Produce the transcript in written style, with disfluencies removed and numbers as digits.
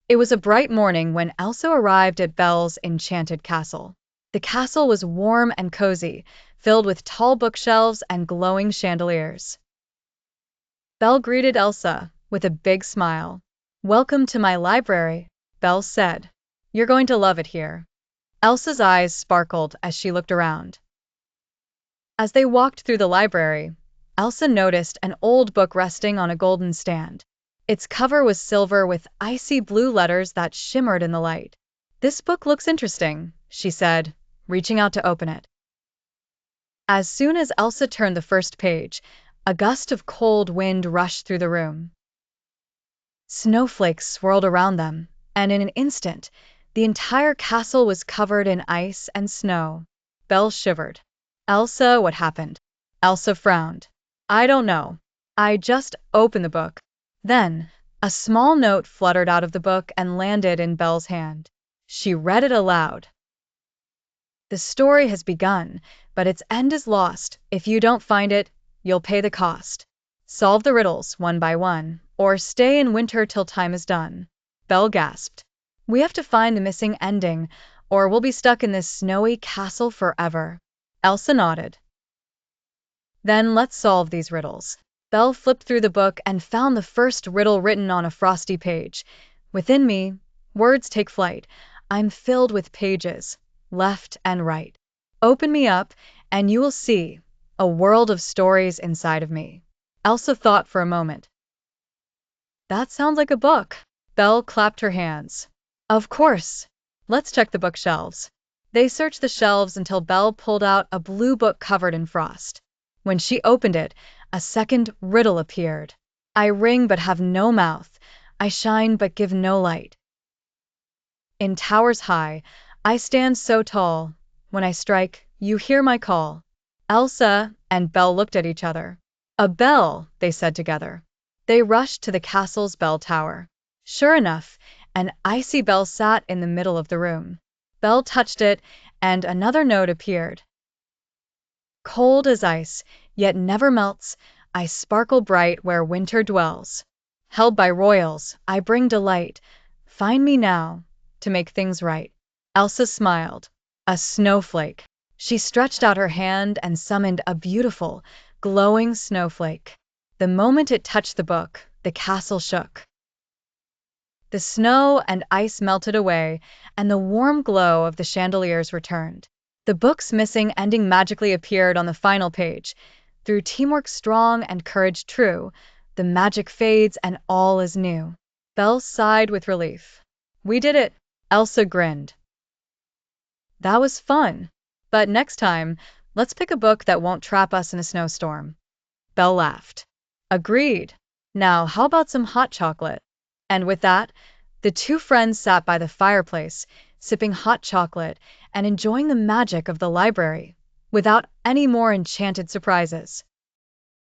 It was a bright morning when Elsa arrived at Belle's enchanted castle. The castle was warm and cozy, filled with tall bookshelves and glowing chandeliers. Belle greeted Elsa with a big smile. "Welcome to my library," Belle said. "You're going to love it here." Elsa's eyes sparkled as she looked around. As they walked through the library, Elsa noticed an old book resting on a golden stand. Its cover was silver with icy blue letters that shimmered in the light. "This book looks interesting," she said, reaching out to open it. As soon as Elsa turned the first page, a gust of cold wind rushed through the room. Snowflakes swirled around them, and in an instant, the entire castle was covered in ice and snow. Belle shivered. "Elsa, what happened?" Elsa frowned. "I don't know. I just opened the book." Then, a small note fluttered out of the book and landed in Belle's hand. She read it aloud. "The story has begun, but its end is lost. If you don't find it, you'll pay the cost. Solve the riddles one by one, or stay in winter till time is done." Belle gasped. "We have to find the missing ending, or we'll be stuck in this snowy castle forever." Elsa nodded. "Then let's solve these riddles." Belle flipped through the book and found the first riddle written on a frosty page. "Within me, words take flight. I'm filled with pages, left and right. Open me up, and you will see a world of stories inside of me." Elsa thought for a moment. "That sounds like a book." Belle clapped her hands. "Of course. Let's check the bookshelves." They searched the shelves until Belle pulled out a blue book covered in frost. When she opened it, a second riddle appeared. "I ring but have no mouth. I shine but give no light. In towers high, I stand so tall. When I strike, you hear my call." Elsa and Belle looked at each other. "A bell," they said together. They rushed to the castle's bell tower. Sure enough, an icy bell sat in the middle of the room. Belle touched it, and another note appeared. "Cold as ice, yet never melts, I sparkle bright where winter dwells. Held by royals, I bring delight. Find me now, to make things right." Elsa smiled. "A snowflake." She stretched out her hand and summoned a beautiful, glowing snowflake. The moment it touched the book, the castle shook. The snow and ice melted away, and the warm glow of the chandeliers returned. The book's missing ending magically appeared on the final page. "Through teamwork strong and courage true, the magic fades and all is new." Belle sighed with relief. "We did it." Elsa grinned. "That was fun. But next time, let's pick a book that won't trap us in a snowstorm." Belle laughed. "Agreed. Now, how about some hot chocolate?" And with that, the two friends sat by the fireplace, sipping hot chocolate and enjoying the magic of the library, without any more enchanted surprises.